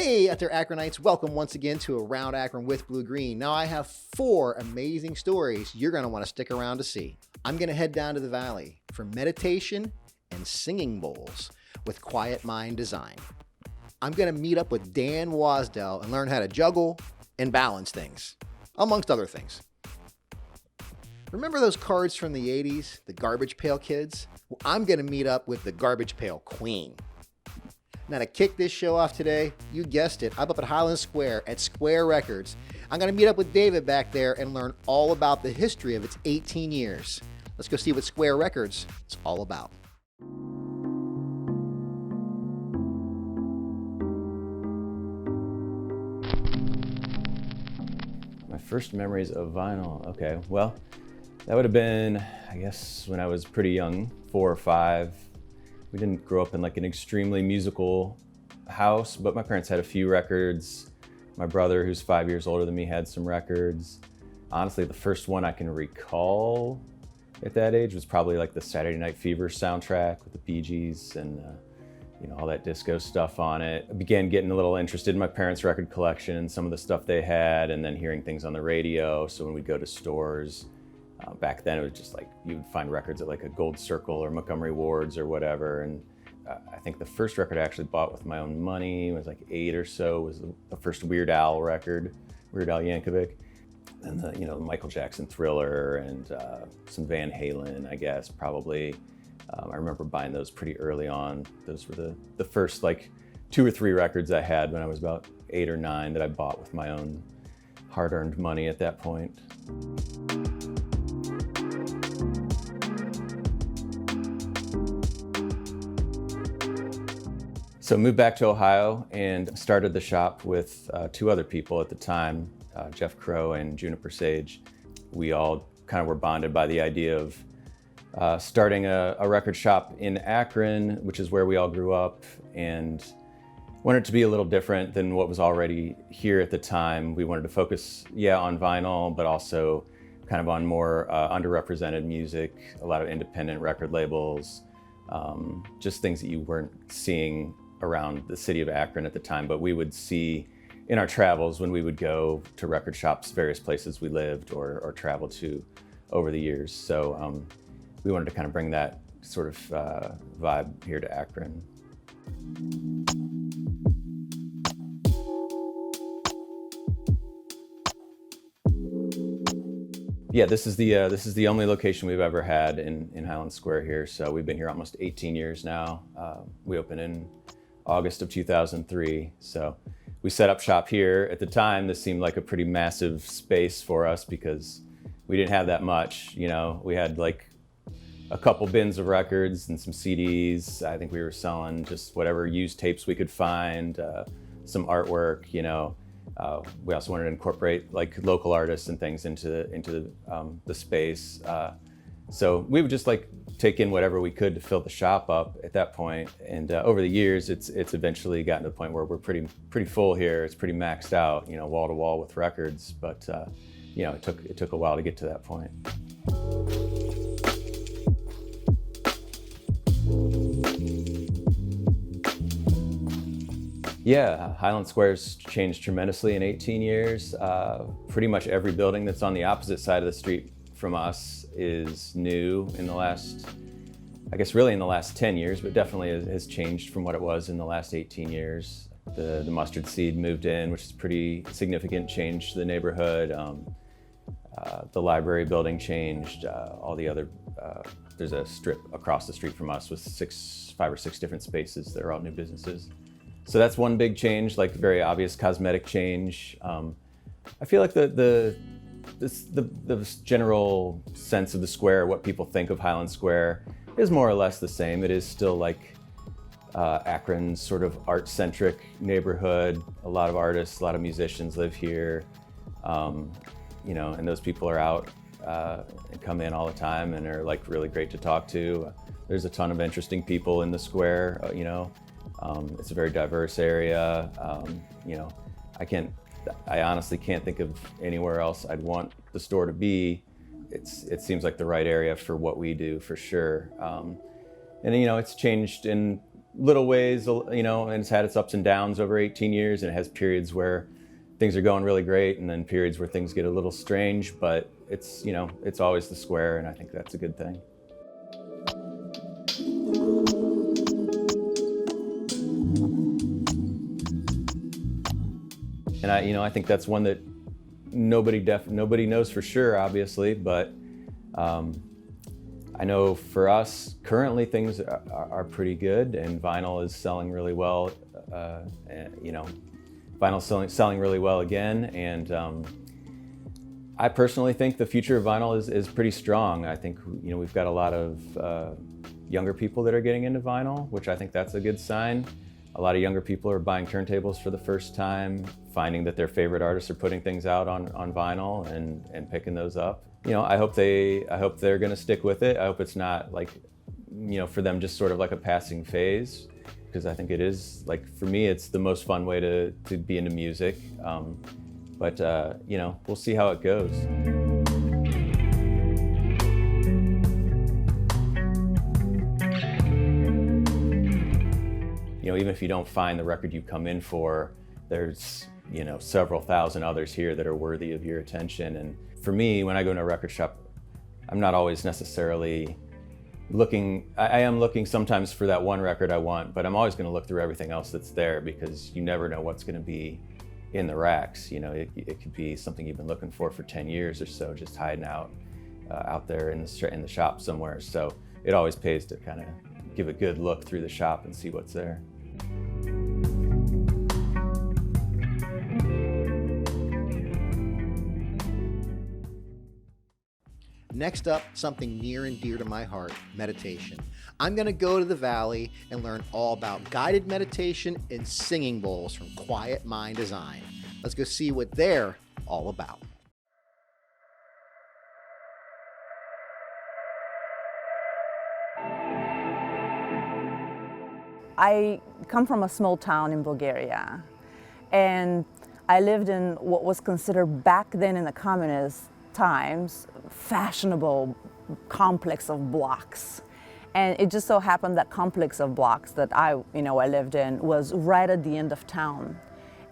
Hey out there, Akronites. Welcome once again to Around Akron with Blue Green. Now I have 4 amazing stories you're going to want to stick around to see. I'm going to head down to the valley for meditation and singing bowls with Quiet Mind Design. I'm going to meet up with Dan Wasdell and learn how to juggle and balance things, amongst other things. Remember those cards from the 80s, the Garbage Pail Kids? Well, I'm going to meet up with the Garbage Pail Queen. Now to kick this show off today, you guessed it, I'm up at Highland Square at Square Records. I'm going to meet up with David back there and learn all about the history of its 18 years. Let's go see what Square Records is all about. My first memories of vinyl, okay, well, that would have been, I guess, when I was pretty young, 4 or 5. We didn't grow up in like an extremely musical house, but my parents had a few records. My brother, who's 5 years older than me, had some records. Honestly, the first one I can recall at that age was probably like the Saturday Night Fever soundtrack with the Bee Gees and all that disco stuff on it. I began getting a little interested in my parents' record collection and some of the stuff they had, and then hearing things on the radio. So when we'd go to stores, back then it was just like you would find records at like a Gold Circle or Montgomery Ward's or whatever. And I think the first record I actually bought with my own money was like 8 or so, was the first Weird Al record, Weird Al Yankovic. And the Michael Jackson Thriller and some Van Halen, I guess, probably. I remember buying those pretty early on. Those were the first like 2 or 3 records I had when I was about 8 or 9 that I bought with my own hard-earned money at that point. So moved back to Ohio and started the shop with 2 other people at the time, Jeff Crow and Juniper Sage. We all kind of were bonded by the idea of starting a record shop in Akron, which is where we all grew up, and wanted it to be a little different than what was already here at the time. We wanted to focus, on vinyl, but also kind of on more underrepresented music, a lot of independent record labels, just things that you weren't seeing around the city of Akron at the time, but we would see in our travels when we would go to record shops, various places we lived or traveled to over the years. So we wanted to kind of bring that sort of vibe here to Akron. Yeah, this is the only location we've ever had in Highland Square here. So we've been here almost 18 years now. We opened in August of 2003. So we set up shop here. At the time, this seemed like a pretty massive space for us because we didn't have that much. We had like a couple bins of records and some CDs. I think we were selling just whatever used tapes we could find, some artwork. We also wanted to incorporate like local artists and things into the space. So we would just like take in whatever we could to fill the shop up at that point. And over the years, it's eventually gotten to the point where we're pretty full here. It's pretty maxed out, wall to wall with records. But it took a while to get to that point. Yeah, Highland Square's changed tremendously in 18 years. Pretty much every building that's on the opposite side of the street from us is new in the last, I guess really in the last 10 years, but definitely has changed from what it was in the last 18 years. The Mustard Seed moved in, which is a pretty significant change to the neighborhood. The library building changed. All the other, there's a strip across the street from us with 5 or 6 different spaces that are all new businesses. So that's one big change, like very obvious cosmetic change. I feel like the general sense of the square, what people think of Highland Square, is more or less the same. It is still like Akron's sort of art-centric neighborhood. A lot of artists, a lot of musicians live here, and those people are out and come in all the time and are like really great to talk to. There's a ton of interesting people in the square, It's a very diverse area. I honestly can't think of anywhere else I'd want the store to be. It seems like the right area for what we do, for sure. And it's changed in little ways, you know, and it's had its ups and downs over 18 years, and it has periods where things are going really great and then periods where things get a little strange, but it's, you know, it's always the square, and I think that's a good thing. And I think that's one that nobody knows for sure, obviously, but I know for us, currently things are pretty good, and vinyl is selling really well. Vinyl's selling really well again, and I personally think the future of vinyl is pretty strong. I think, you know, we've got a lot of younger people that are getting into vinyl, which I think that's a good sign. A lot of younger people are buying turntables for the first time, finding that their favorite artists are putting things out on vinyl and picking those up. You know, I hope they're going to stick with it. I hope it's not like, you know, for them just sort of like a passing phase, because I think it is, like, for me, it's the most fun way to be into music. But you know, we'll see how it goes. You know, even if you don't find the record you come in for, there's, you know, several thousand others here that are worthy of your attention. And for me, when I go to a record shop, I'm not always necessarily looking, I am looking sometimes for that one record I want, but I'm always going to look through everything else that's there, because you never know what's going to be in the racks. You know, it could be something you've been looking for 10 years or so, just hiding out there in the shop somewhere. So it always pays to kind of give a good look through the shop and see what's there. Next up, something near and dear to my heart, meditation. I'm going to go to the Valley and learn all about guided meditation and singing bowls from Quiet Mind Design. Let's go see what they're all about. I come from a small town in Bulgaria, and I lived in what was considered back then in the communist times fashionable complex of blocks. And it just so happened that complex of blocks that I lived in was right at the end of town.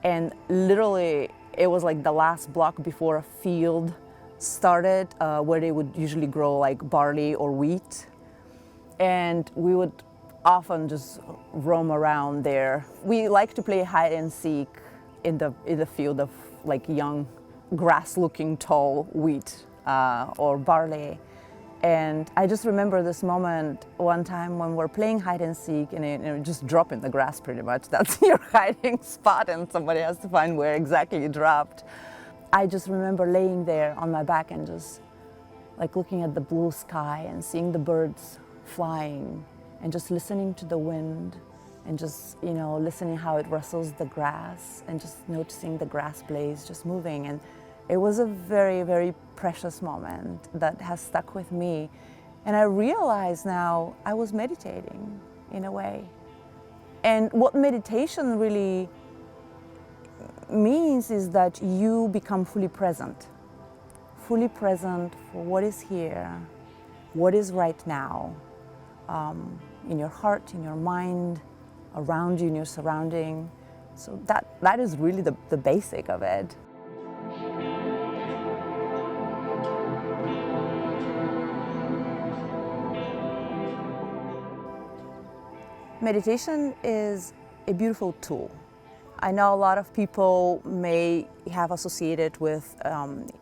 And literally, it was like the last block before a field started where they would usually grow like barley or wheat. And we would often just roam around there. We like to play hide and seek in the field of like young grass-looking tall wheat or barley. And I just remember this moment one time when we're playing hide and seek, and it just drop in the grass pretty much. That's your hiding spot, and somebody has to find where exactly you dropped. I just remember laying there on my back and just like looking at the blue sky and seeing the birds flying and just listening to the wind and just, listening how it rustles the grass and just noticing the grass blades just moving. And it was a very, very precious moment that has stuck with me. And I realize now I was meditating in a way. And what meditation really means is that you become fully present for what is here, what is right now, in your heart, in your mind, around you, in your surrounding. So that is really the basic of it. Meditation is a beautiful tool. I know a lot of people may have associated with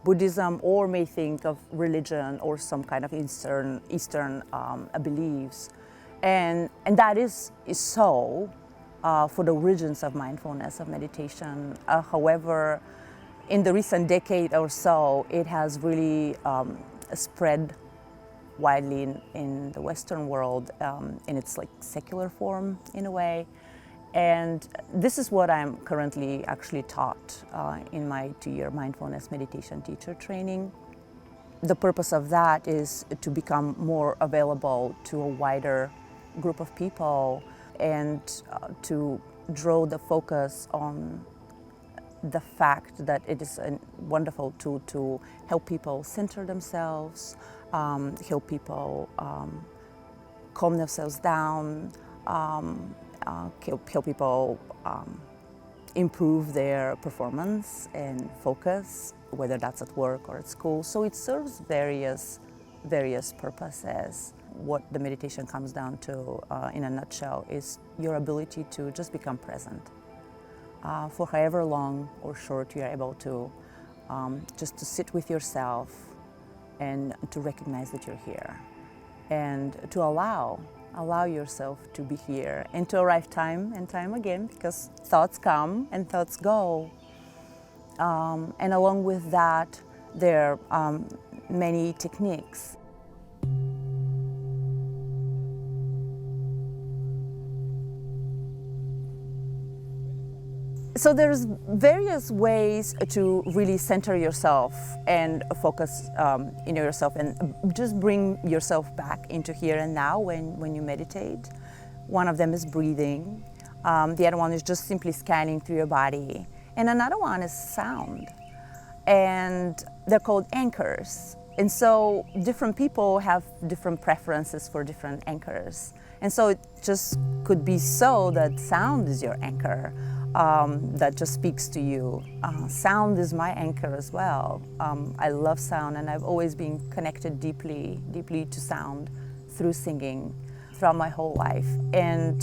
Buddhism or may think of religion or some kind of Eastern beliefs. And that is so for the origins of mindfulness, of meditation. However, in the recent decade or so, it has really spread widely in the Western world in its like secular form in a way. And this is what I'm currently actually taught in my 2-year mindfulness meditation teacher training. The purpose of that is to become more available to a wider group of people and to draw the focus on the fact that it is a wonderful tool to help people center themselves, help people calm themselves down, help people improve their performance and focus, whether that's at work or at school. So it serves various purposes. What the meditation comes down to, in a nutshell, is your ability to just become present. For however long or short you are able to, just to sit with yourself and to recognize that you're here, and to allow yourself to be here and to arrive time and time again, because thoughts come and thoughts go. And along with that, there are many techniques. So there's various ways to really center yourself and focus yourself and just bring yourself back into here and now when you meditate. One of them is breathing. The other one is just simply scanning through your body. And another one is sound. And they're called anchors. And so different people have different preferences for different anchors. And so it just could be so that sound is your anchor. That just speaks to you. Sound is my anchor as well. I love sound, and I've always been connected deeply to sound through singing throughout my whole life. And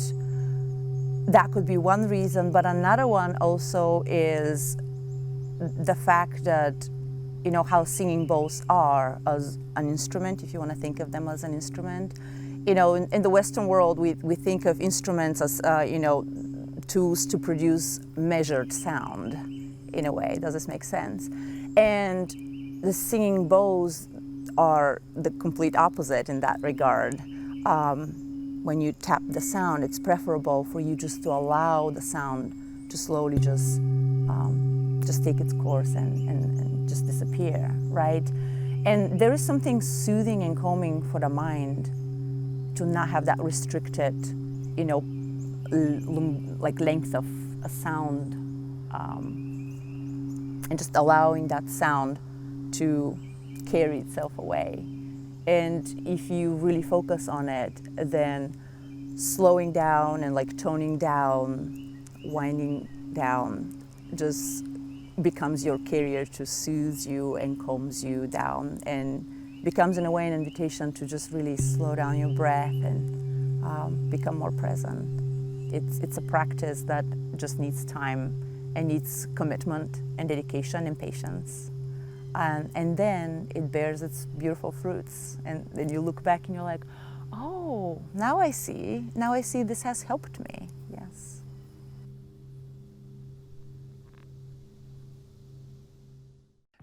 that could be one reason, but another one also is the fact that, how singing bowls are as an instrument, if you want to think of them as an instrument. In the Western world, we think of instruments as, tools to produce measured sound, in a way. Does this make sense? And the singing bowls are the complete opposite in that regard. When you tap the sound, it's preferable for you just to allow the sound to slowly just take its course and just disappear, right? And there is something soothing and calming for the mind to not have that restricted, like length of a sound, and just allowing that sound to carry itself away. And if you really focus on it, then slowing down and like toning down, winding down, just becomes your carrier to soothe you and calms you down, and becomes in a way an invitation to just really slow down your breath and become more present. It's a practice that just needs time and needs commitment and dedication and patience. And then it bears its beautiful fruits. And then you look back and you're like, oh, now I see this has helped me, yes.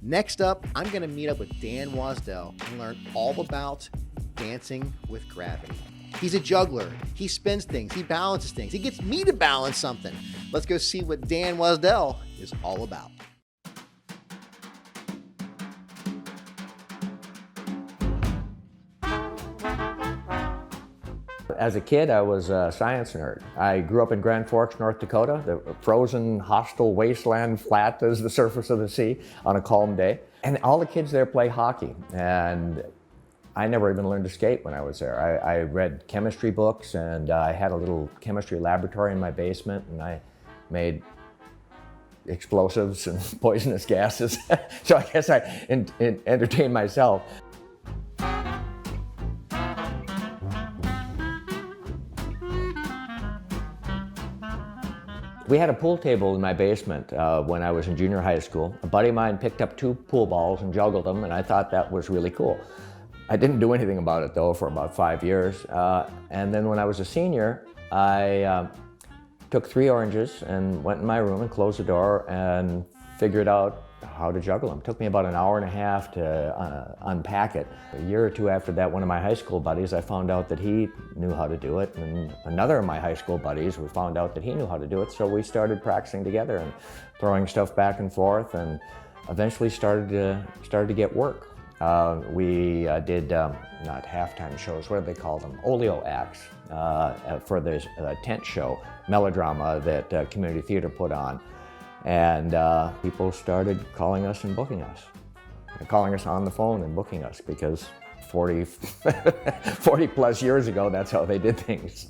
Next up, I'm going to meet up with Dan Wasdell and learn all about dancing with gravity. He's a juggler. He spins things. He balances things. He gets me to balance something. Let's go see what Dan Wasdell is all about. As a kid, I was a science nerd. I grew up in Grand Forks, North Dakota, the frozen, hostile wasteland, flat as the surface of the sea on a calm day. And all the kids there play hockey. And I never even learned to skate when I was there. I read chemistry books, and I had a little chemistry laboratory in my basement, and I made explosives and poisonous gases. So I guess I entertained myself. We had a pool table in my basement when I was in junior high school. A buddy of mine picked up 2 pool balls and juggled them, and I thought that was really cool. I didn't do anything about it though for about 5 years. And then when I was a senior, I took 3 oranges and went in my room and closed the door and figured out how to juggle them. It took me about an hour and a half to unpack it. A year or 2 after that, one of my high school buddies, I found out that he knew how to do it, and another of my high school buddies, we found out that he knew how to do it, so we started practicing together and throwing stuff back and forth, and eventually started to get work. We did not halftime shows, what do they call them? Oleo acts for the tent show, melodrama that community theater put on. And people started calling us and booking us. Calling us on the phone and booking us, because 40 plus years ago, that's how they did things.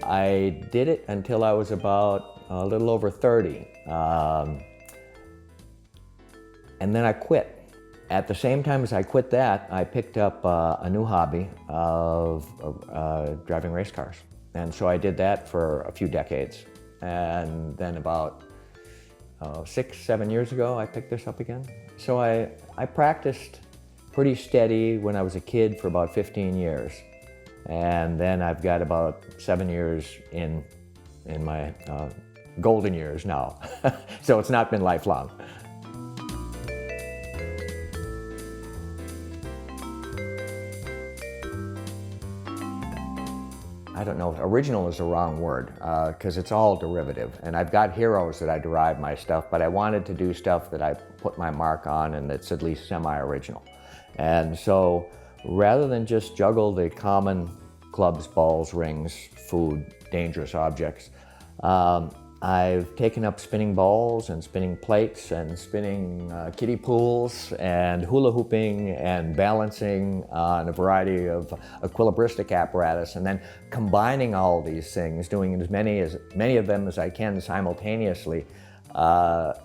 I did it until I was about a little over 30. And then I quit. At the same time as I quit that, I picked up a new hobby of driving race cars. And so I did that for a few decades. And then about 6, 7 years ago, I picked this up again. So I practiced pretty steady when I was a kid for about 15 years. And then I've got about 7 years in my golden years now. So it's not been lifelong. I don't know, original is the wrong word, because it's all derivative. And I've got heroes that I derive my stuff, but I wanted to do stuff that I put my mark on and that's at least semi-original. And so rather than just juggle the common clubs, balls, rings, food, dangerous objects, I've taken up spinning balls and spinning plates and spinning kiddie pools and hula hooping and balancing on a variety of equilibristic apparatus, and then combining all these things, doing as many of them as I can simultaneously. And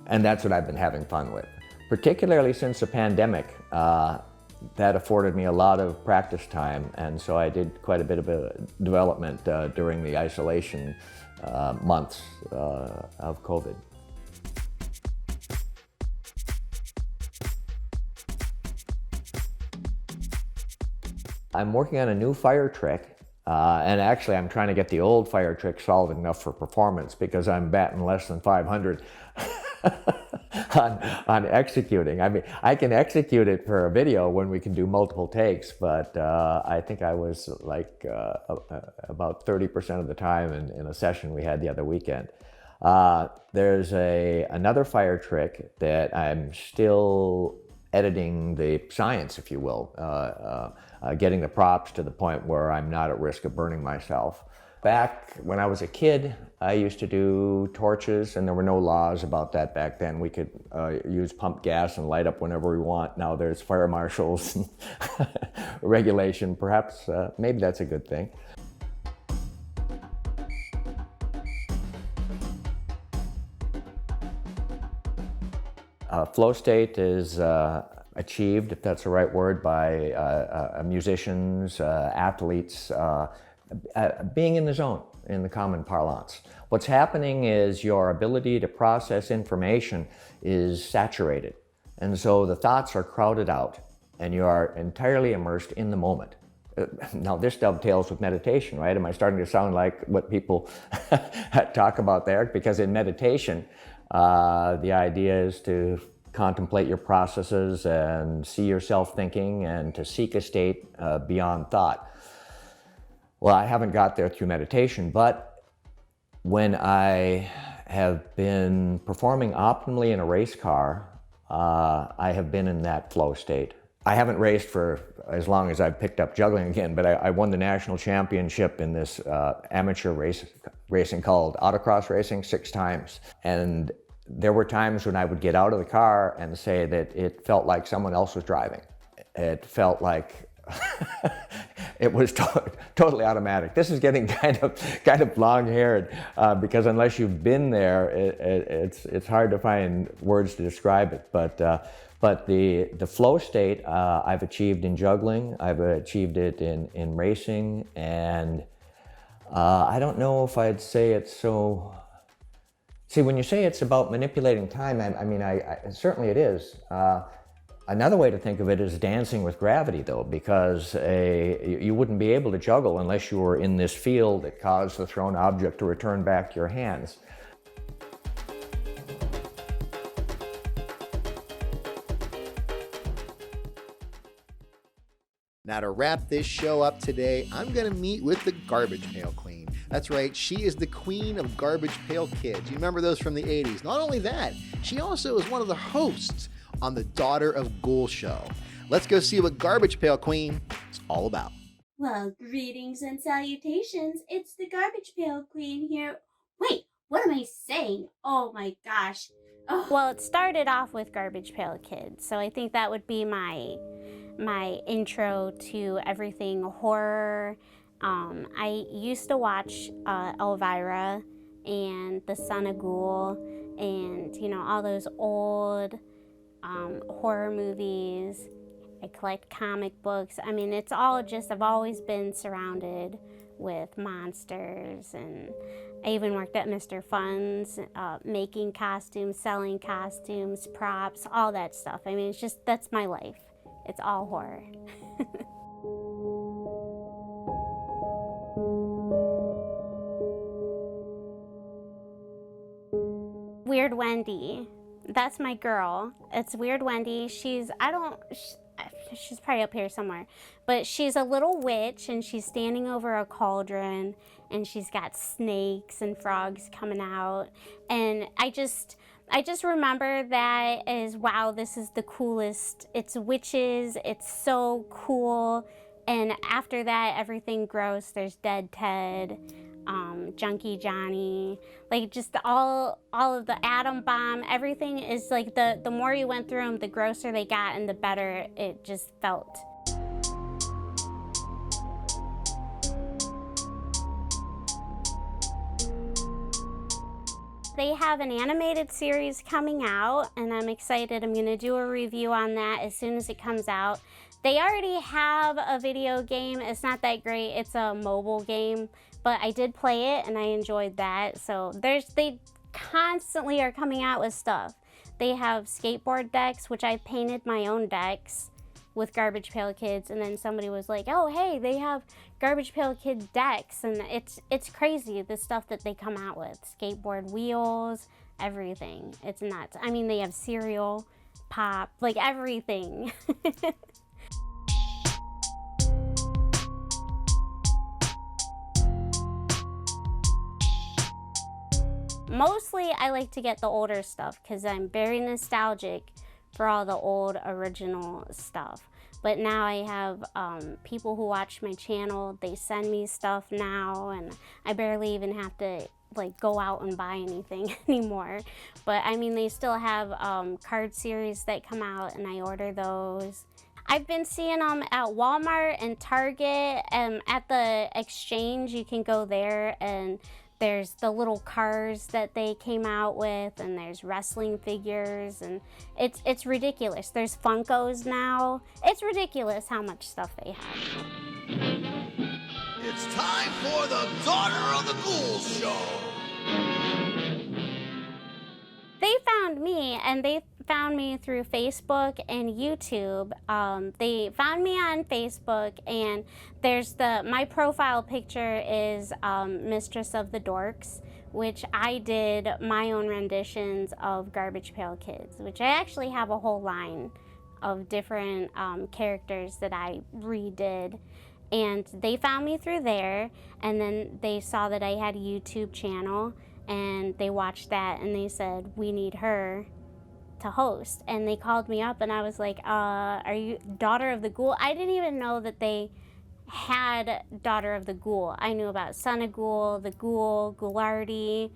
that's what I've been having fun with. Particularly since the pandemic, that afforded me a lot of practice time, and so I did quite a bit of development during the isolation months of COVID. I'm working on a new fire trick, and actually I'm trying to get the old fire trick solid enough for performance because I'm batting less than 500 on executing. I mean, I can execute it for a video when we can do multiple takes, but I think I was like about 30% of the time in a session we had the other weekend. There's another fire trick that I'm still editing the science, if you will, getting the props to the point where I'm not at risk of burning myself. Back when I was a kid, I used to do torches, and there were no laws about that back then. We could use pump gas and light up whenever we want. Now there's fire marshals and regulation. Perhaps, maybe that's a good thing. Flow state is achieved, if that's the right word, by musicians, athletes, being in the zone, in the common parlance. What's happening is your ability to process information is saturated. And so the thoughts are crowded out and you are entirely immersed in the moment. Now this dovetails with meditation, right? Am I starting to sound like what people talk about there? Because in meditation, the idea is to contemplate your processes and see yourself thinking and to seek a state beyond thought. Well, I haven't got there through meditation, but when I have been performing optimally in a race car, I have been in that flow state. I haven't raced for as long as I've picked up juggling again, but I won the national championship in this amateur racing called autocross racing 6 times. And there were times when I would get out of the car and say that it felt like someone else was driving. It felt like it was totally automatic. This is getting kind of long-haired because unless you've been there, it's hard to find words to describe it. But the flow state I've achieved in juggling, I've achieved it in racing, and I don't know if I'd say it's so. See, when you say it's about manipulating time, I mean, certainly it is. Another way to think of it is dancing with gravity, though, because you wouldn't be able to juggle unless you were in this field that caused the thrown object to return back to your hands. Now, to wrap this show up today, I'm going to meet with the Garbage Pail Queen. That's right, she is the queen of Garbage Pail Kids. You remember those from the 80s. Not only that, she also is one of the hosts on the Daughter of Ghoul show. Let's go see what Garbage Pail Queen is all about. Well, greetings and salutations. It's the Garbage Pail Queen here. Wait, what am I saying? Oh my gosh. Oh. Well, it started off with Garbage Pail Kids, so I think that would be my intro to everything horror, I used to watch Elvira and The Son of Ghoul and, you know, all those old horror movies. I collect comic books. I mean, it's all just, I've always been surrounded with monsters, and I even worked at Mr. Fun's, making costumes, selling costumes, props, all that stuff. I mean, it's just, that's my life. It's all horror. Weird Wendy. That's my girl. It's Weird Wendy. She's probably up here somewhere, but she's a little witch, and she's standing over a cauldron, and she's got snakes and frogs coming out. And I just remember that as, wow, this is the coolest. It's witches. It's so cool. And after that, everything gross. There's Dead Ted, Junkie Johnny, like just all of the atom bomb. Everything is like, the more you went through them, the grosser they got and the better it just felt. They have an animated series coming out, and I'm excited. I'm gonna do a review on that as soon as it comes out. They already have a video game. It's not that great. It's a mobile game, but I did play it and I enjoyed that. So they constantly are coming out with stuff. They have skateboard decks, which I painted my own decks with Garbage Pail Kids, and then somebody was like, oh, hey, they have Garbage Pail Kid decks, and it's crazy, the stuff that they come out with. Skateboard wheels, everything. It's nuts. I mean, they have cereal, pop, like everything. Mostly I like to get the older stuff because I'm very nostalgic for all the old original stuff. But now I have people who watch my channel, they send me stuff now, and I barely even have to like go out and buy anything anymore. But I mean, they still have card series that come out, and I order those. I've been seeing them at Walmart and Target, and at the exchange you can go there, and there's the little cars that they came out with, and there's wrestling figures, and it's ridiculous. There's Funkos now. It's ridiculous how much stuff they have. It's time for the Daughter of the Ghouls show. They found me, and they found me through Facebook and YouTube. They found me on Facebook, and there's my profile picture is Mistress of the Dorks, which I did my own renditions of Garbage Pail Kids, which I actually have a whole line of different characters that I redid. And they found me through there, and then they saw that I had a YouTube channel, and they watched that, and they said, we need her to host. And they called me up, and I was like, are you Daughter of the Ghoul? I didn't even know that they had Daughter of the Ghoul. I knew about Son of Ghoul, the Ghoul, Ghoulardi,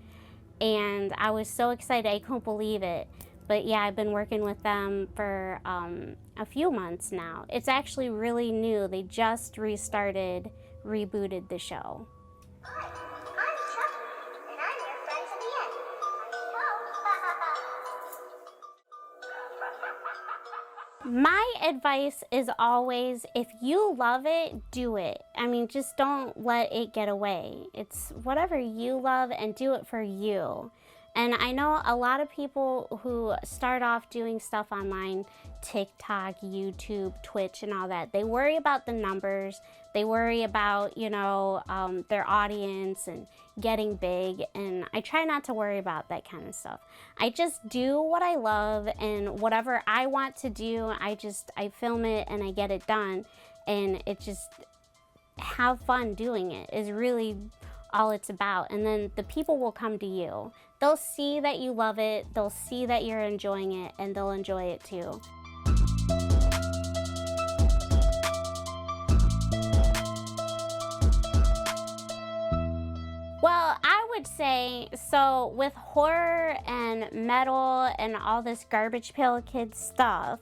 and I was so excited, I couldn't believe it. But yeah, I've been working with them for a few months now. It's actually really new. They just rebooted the show. Hi, I'm Chucky, and I'm your friend to the end. My advice is always, if you love it, do it. I mean, just don't let it get away. It's whatever you love, and do it for you. And I know a lot of people who start off doing stuff online, TikTok, YouTube, Twitch, and all that, they worry about the numbers. They worry about, you know, their audience and getting big. And I try not to worry about that kind of stuff. I just do what I love, and whatever I want to do, I film it and I get it done. And it just, have fun doing it is really all it's about. And then the people will come to you. They'll see that you love it, they'll see that you're enjoying it, and they'll enjoy it too. Well, I would say, so with horror and metal and all this Garbage Pail Kids stuff,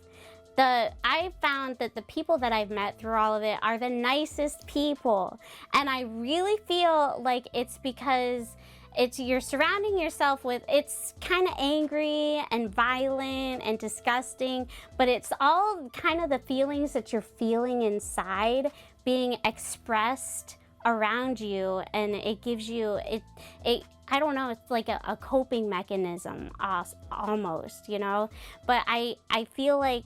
I found that the people that I've met through all of it are the nicest people. And I really feel like it's because you're surrounding yourself with, it's kind of angry and violent and disgusting, but it's all kind of the feelings that you're feeling inside being expressed around you, and it gives you, I don't know, it's like a coping mechanism almost, you know? But I feel like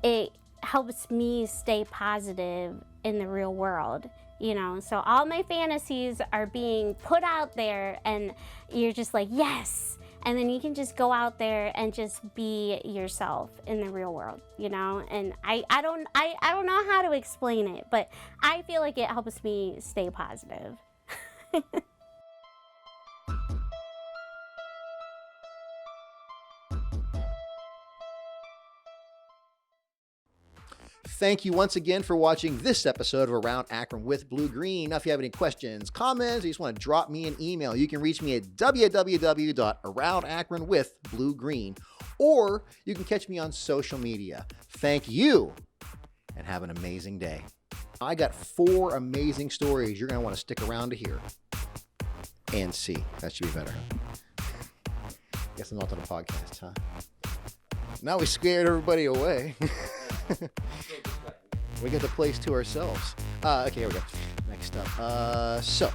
it helps me stay positive in the real world. You know, so all my fantasies are being put out there, and you're just like, yes. And then you can just go out there and just be yourself in the real world, you know? And I don't know how to explain it, but I feel like it helps me stay positive. Thank you once again for watching this episode of Around Akron with Blue Green. Now, if you have any questions, comments, or you just want to drop me an email, you can reach me at www.aroundakronwithbluegreen, or you can catch me on social media. Thank you, and have an amazing day. I got 4 amazing stories you're going to want to stick around to hear and see. That should be better. Guess I'm not on a podcast, huh? Now we scared everybody away. We got the place to ourselves. Okay, here we go. Next up. So